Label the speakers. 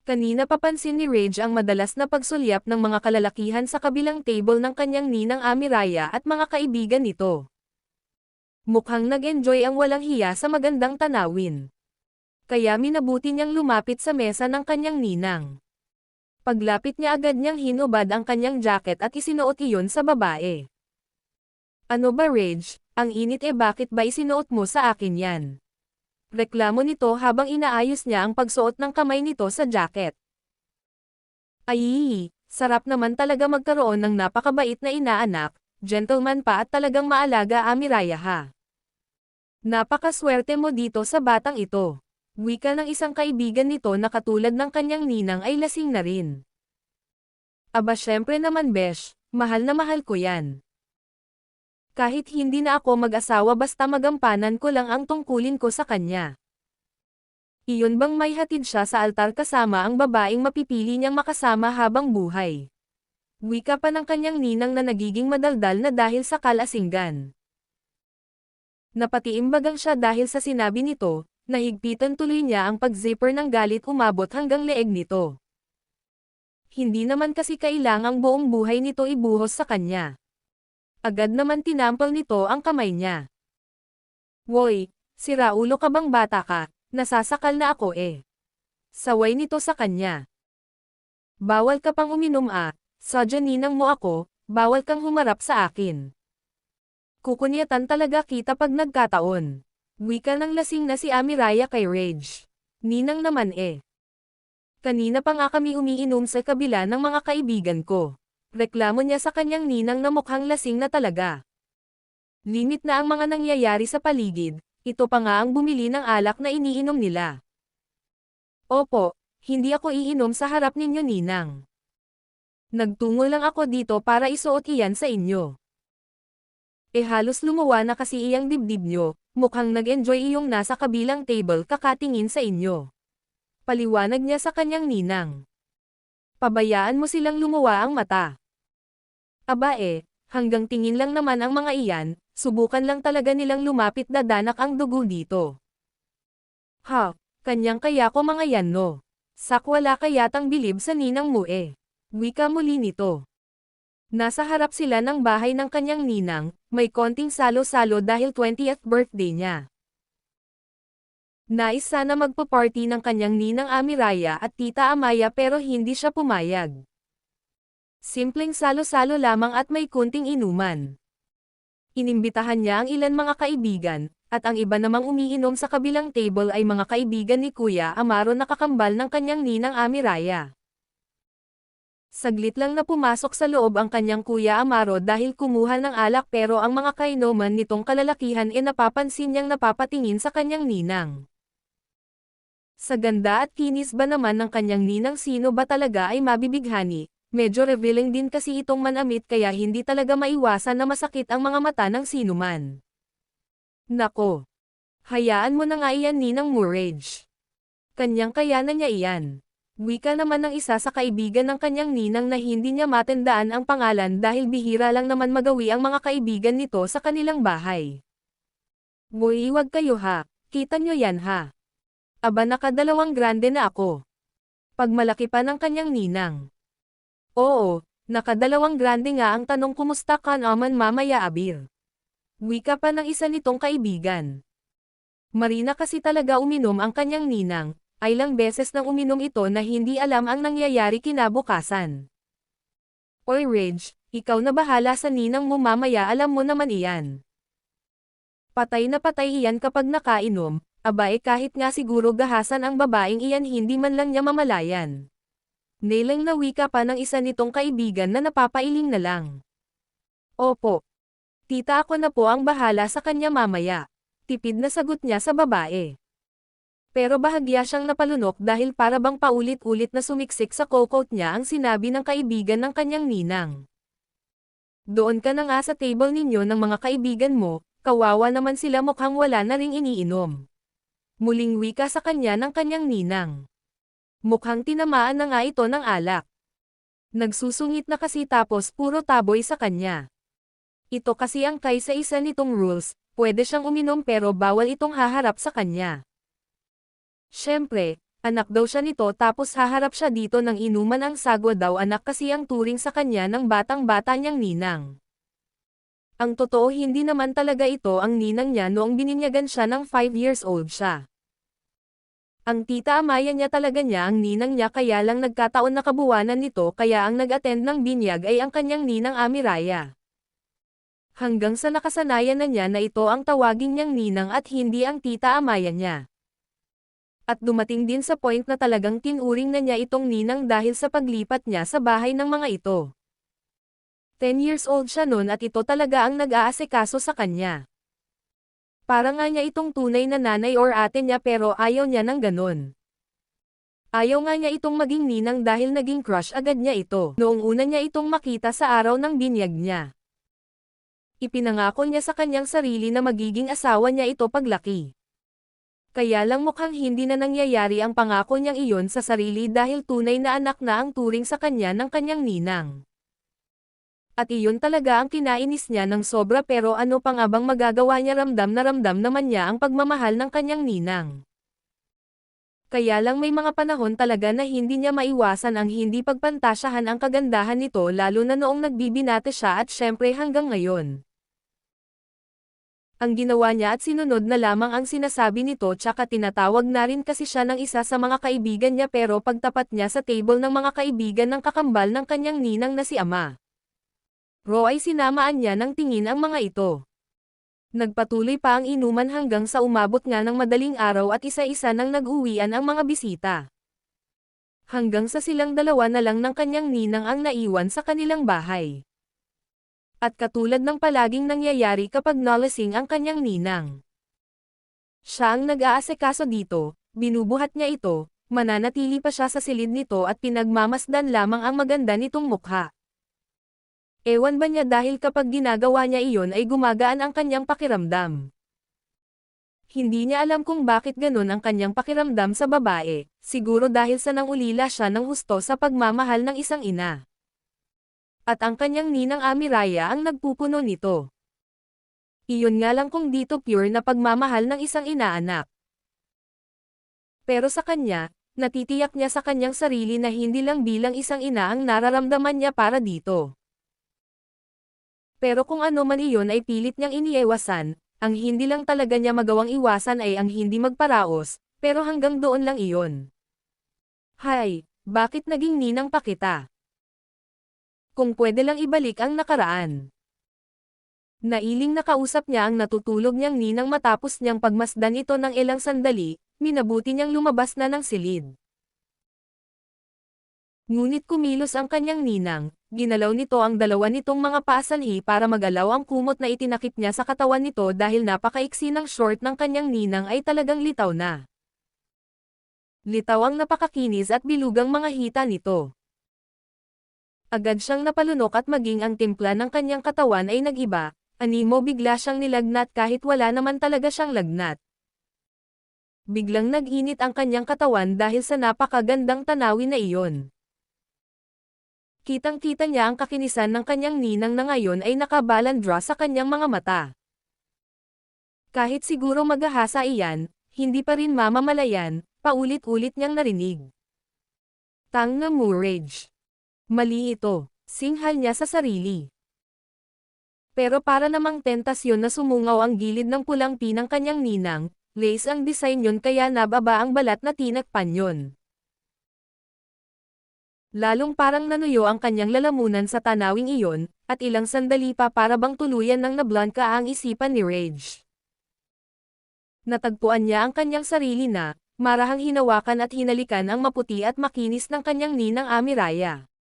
Speaker 1: Kanina papansin ni Rage ang madalas na pagsulyap ng mga kalalakihan sa kabilang table ng kanyang ninang Amiraya at mga kaibigan nito. Mukhang nag-enjoy ang walang hiya sa magandang tanawin. Kaya minabuti niyang lumapit sa mesa ng kanyang ninang. Paglapit niya agad niyang hinubad ang kanyang jacket at isinuot iyon sa babae. Ano ba Rage, ang init bakit ba isinuot mo sa akin yan? Reklamo nito habang inaayos niya ang pagsuot ng kamay nito sa jacket. Ay, sarap naman talaga magkaroon ng napakabait na inaanak, gentleman pa at talagang maalaga Amiraya ha. Napakaswerte mo dito sa batang ito. Wika ng isang kaibigan nito na katulad ng kanyang ninang ay lasing na rin. Aba syempre naman besh, mahal na mahal ko yan. Kahit hindi na ako mag-asawa basta magampanan ko lang ang tungkulin ko sa kanya. Iyon bang may hatid siya sa altar kasama ang babaeng mapipili niyang makasama habang buhay? Wika pa ng kanyang ninang na nagiging madaldal na dahil sa kalasinggan. Napatiimbagang siya dahil sa sinabi nito, nahigpitan tuloy niya ang pag-zipper ng galit umabot hanggang leeg nito. Hindi naman kasi kailangang buong buhay nito ibuhos sa kanya. Agad naman tinampal nito ang kamay niya. Woy, siraulo ka bang bata ka, nasasakal na ako eh. Saway nito sa kanya. Bawal ka pang uminom sadya ninang mo ako, bawal kang humarap sa akin. Kukunyatan talaga kita pag nagkataon. Wika ng lasing na si Amiraya kay Rage. Ninang naman eh. Kanina pa nga kami umiinom sa kabila ng mga kaibigan ko. Reklamo niya sa kanyang ninang na mukhang lasing na talaga. Limit na ang mga nangyayari sa paligid, ito pa nga ang bumili ng alak na iniinom nila. Opo, hindi ako iinom sa harap ninyo ninang. Nagtungo lang ako dito para isuot iyan sa inyo. Halos lumuwa na kasi iyang dibdib nyo, mukhang nag-enjoy iyong nasa kabilang table kakatingin sa inyo. Paliwanag niya sa kanyang ninang. Pabayaan mo silang lumuwa ang mata. Aba hanggang tingin lang naman ang mga iyan, subukan lang talaga nilang lumapit dadanak ang dugo dito. Ha, kanyang kaya ko mga yan no. Sakwala kayatang bilib sa ninang mo Wika muli nito. Nasa harap sila ng bahay ng kanyang ninang, may konting salo-salo dahil 20th birthday niya. Nais sana magpa-party ng kanyang ninang Amiraya at tita Amaya pero hindi siya pumayag. Simpleng salo-salo lamang at may kunting inuman. Inimbitahan niya ang ilan mga kaibigan, at ang iba namang umiinom sa kabilang table ay mga kaibigan ni Kuya Amaro na kakambal ng kanyang ninang Amiraya. Saglit lang na pumasok sa loob ang kanyang Kuya Amaro dahil kumuha ng alak pero ang mga kainuman nitong kalalakihan napapansin niyang napapatingin sa kanyang ninang. Sa ganda at kinis ba naman ng kanyang ninang sino ba talaga ay mabibighani, medyo revealing din kasi itong manamit kaya hindi talaga maiwasan na masakit ang mga mata ng sinuman. Nako! Hayaan mo na nga iyan ninang Murage. Kanyang kaya na niya iyan. Wika naman ng isa sa kaibigan ng kanyang ninang na hindi niya matandaan ang pangalan dahil bihira lang naman magawi ang mga kaibigan nito sa kanilang bahay. Boy, wag kayo ha, kita nyo yan ha. Aba nakadalawang grande na ako. Pagmalaki pa ng kanyang ninang. Oo, nakadalawang grande nga ang tanong kumusta ka naman mamaya Abir. Wika pa ng isa nitong kaibigan. Marina kasi talaga uminom ang kanyang ninang. Ay lang beses nang uminom ito na hindi alam ang nangyayari kinabukasan. Oy Rage, ikaw na bahala sa ninang mo mamaya alam mo naman iyan. Patay na patay iyan kapag nakainom, kahit nga siguro gahasan ang babaeng iyan hindi man lang niya mamalayan. Nilang na wika pa ng isa nitong kaibigan na napapailing na lang. Opo. Tita ako na po ang bahala sa kanya mamaya. Tipid na sagot niya sa babae. Pero bahagya siyang napalunok dahil para bang paulit-ulit na sumiksik sa kokot niya ang sinabi ng kaibigan ng kanyang ninang. Doon ka na nga sa table ninyo ng mga kaibigan mo, kawawa naman sila mukhang wala na ring iniinom. Muling wika sa kanya ng kanyang ninang. Mukhang tinamaan na nga ito ng alak. Nagsusungit na kasi tapos puro taboy sa kanya. Ito kasi ang kaysa isa nitong rules, pwede siyang uminom pero bawal itong haharap sa kanya. Siyempre, Anak daw siya nito tapos haharap siya dito ng inuman ang sagwa daw anak kasi ang turing sa kanya ng batang-bata niyang ninang. Ang totoo hindi naman talaga ito ang ninang niya noong bininyagan siya ng 5 years old siya. Ang tita Amaya niya talaga niya ang ninang niya kaya lang nagkataon na kabuwanan nito kaya ang nag-attend ng binyag ay ang kanyang ninang Amiraya. Hanggang sa nakasanayan na niya na ito ang tawagin niyang ninang at hindi ang tita Amaya niya. At dumating din sa point na talagang tinuring na niya itong ninang dahil sa paglipat niya sa bahay ng mga ito. 10 years old siya noon at ito talaga ang nag-aasikaso sa kanya. Para nga niya itong tunay na nanay or ate niya pero ayaw niya ng ganun. Ayaw nga niya itong maging ninang dahil naging crush agad niya ito noong una niya itong makita sa araw ng binyag niya. Ipinangako niya sa kanyang sarili na magiging asawa niya ito paglaki. Kaya lang mukhang hindi na nangyayari ang pangako niyang iyon sa sarili dahil tunay na anak na ang turing sa kanya ng kanyang ninang. At iyon talaga ang kinainis niya ng sobra pero ano pa nga bang magagawa niya ramdam naman niya ang pagmamahal ng kanyang ninang. Kaya lang may mga panahon talaga na hindi niya maiwasan ang hindi pagpantasyahan ang kagandahan nito lalo na noong nagbibinate siya at syempre hanggang ngayon. Ang ginawa niya at sinunod na lamang ang sinasabi nito tsaka tinatawag na rin kasi siya ng isa sa mga kaibigan niya pero pagtapat niya sa table ng mga kaibigan ng kakambal ng kanyang ninang na si ama. Ay sinamaan niya ng tingin ang mga ito. Nagpatuloy pa ang inuman hanggang sa umabot nga ng madaling araw at isa-isa nang nag-uwian ang mga bisita. Hanggang sa silang dalawa na lang ng kanyang ninang ang naiwan sa kanilang bahay. At katulad ng palaging nangyayari kapag nalasing ang kanyang ninang. Siya ang nag-aasikaso dito, binubuhat niya ito, mananatili pa siya sa silid nito at pinagmamasdan lamang ang maganda nitong mukha. Ewan ba niya dahil kapag ginagawa niya iyon ay gumagaan ang kanyang pakiramdam. Hindi niya alam kung bakit ganun ang kanyang pakiramdam sa babae, siguro dahil sa nangulila siya ng husto sa pagmamahal ng isang ina. At ang kanyang ninang Amiraya ang nagpupuno nito. Iyon nga lang kung dito pure na pagmamahal ng isang inaanak. Pero sa kanya, natitiyak niya sa kanyang sarili na hindi lang bilang isang ina ang nararamdaman niya para dito. Pero kung ano man iyon ay pilit niyang iniiwasan, ang hindi lang talaga niya magawang iwasan ay ang hindi magparaos, pero hanggang doon lang iyon. Hay, bakit naging ninang pa kita? Kung pwede lang ibalik ang nakaraan. Nailing nakausap niya ang natutulog niyang ninang matapos niyang pagmasdan ito ng ilang sandali, minabuti niyang lumabas na ng silid. Ngunit kumilos ang kanyang ninang, ginalaw nito ang dalawa nitong mga paasanhi para magalaw ang kumot na itinakip niya sa katawan nito dahil napakaiksi ng short ng kanyang ninang ay talagang litaw na. Litaw ang napakakinis at bilugang mga hita nito. Agad siyang napalunok at maging ang timpla ng kanyang katawan ay nag-iba, animo bigla siyang nilagnat kahit wala naman talaga siyang lagnat. Biglang nag-init ang kanyang katawan dahil sa napakagandang tanawin na iyon. Kitang-kita niya ang kakinisan ng kanyang ninang na ngayon ay nakabalandra sa kanyang mga mata. Kahit siguro maghahasa iyan, hindi pa rin mamamalayan, paulit-ulit niyang narinig. Tang na Murage. Mali ito, singhal niya sa sarili. Pero para namang tentasyon na sumungaw ang gilid ng pulang pinang kanyang ninang, lace ang design yun kaya nababa ang balat na tinakpan yun. Lalong parang nanuyo ang kanyang lalamunan sa tanawing iyon, at ilang sandali pa para bang tuluyan ng nablangka ang isipan ni Rage. Natagpuan niya ang kanyang sarili na, marahang hinawakan at hinalikan ang maputi at makinis ng kanyang ninang Amiraya.